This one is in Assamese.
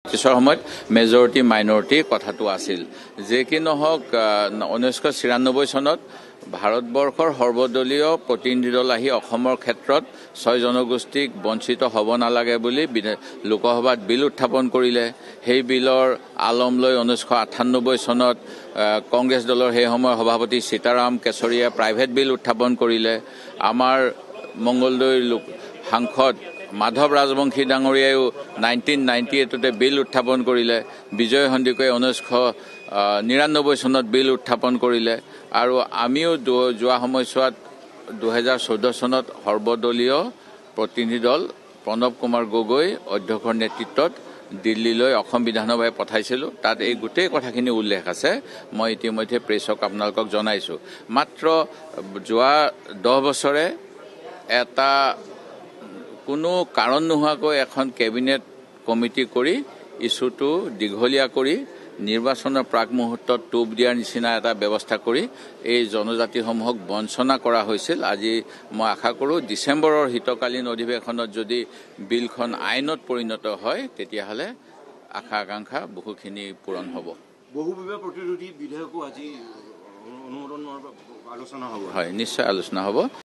কিছুৰ সময়ত মেজৰিটি মাইনৰিটি কথাটো আছিল যে কি নহওক 1996 চনত ভাৰতবৰ্ষৰ সৰ্বদলীয় প্ৰতিনিধি দল আহি অসমৰ ক্ষেত্ৰত 6 জনগোষ্ঠীক বঞ্চিত হ'ব নালাগে বুলি লোকসভাত বিল উত্থাপন কৰিলে। সেই বিলৰ আলম লৈ 1998 চনত কংগ্ৰেছ দলৰ সেই সময়ৰ সভাপতি সীতাৰাম কেশৰীয়ে প্ৰাইভেট বিল উত্থাপন কৰিলে। আমাৰ মংগলদৈৰ সাংসদ মাধৱ ৰাজবংশী ডাঙৰীয়ায়ো 1998 বিল উত্থাপন কৰিলে। বিজয় সন্দিকৈয়ে 1999 চনত বিল উত্থাপন কৰিলে। আৰু আমিও যোৱা সময়ছোৱাত 2014 চনত সৰ্বদলীয় প্ৰতিনিধি দল প্ৰণৱ কুমাৰ গগৈ অধ্যক্ষৰ নেতৃত্বত দিল্লীলৈ অসম বিধানসভাই পঠাইছিলোঁ। তাত এই গোটেই কথাখিনি উল্লেখ আছে। মই ইতিমধ্যে প্ৰেছক আপোনালোকক জনাইছোঁ। মাত্ৰ যোৱা 10 বছৰে এটা কোনো কাৰণ নোহোৱাকৈ এখন কেবিনেট কমিটি কৰি ইছ্যুটো দীঘলীয়া কৰি নিৰ্বাচনৰ প্ৰাক মুহূৰ্তত টোপ দিয়াৰ নিচিনা এটা ব্যৱস্থা কৰি এই জনজাতিসমূহক বঞ্চনা কৰা হৈছিল। আজি মই আশা কৰোঁ ডিচেম্বৰৰ শীতকালীন অধিৱেশনত যদি বিলখন আইনত পৰিণত হয় তেতিয়াহ'লে আশা আকাংক্ষা বহুখিনি পূৰণ হ'ব। বহুবিবাহ প্ৰতিৰোধী বিধেয়কো আজি অনুমোদনৰ আলোচনা হ'ব। হয়, নিশ্চয় আলোচনা হ'ব।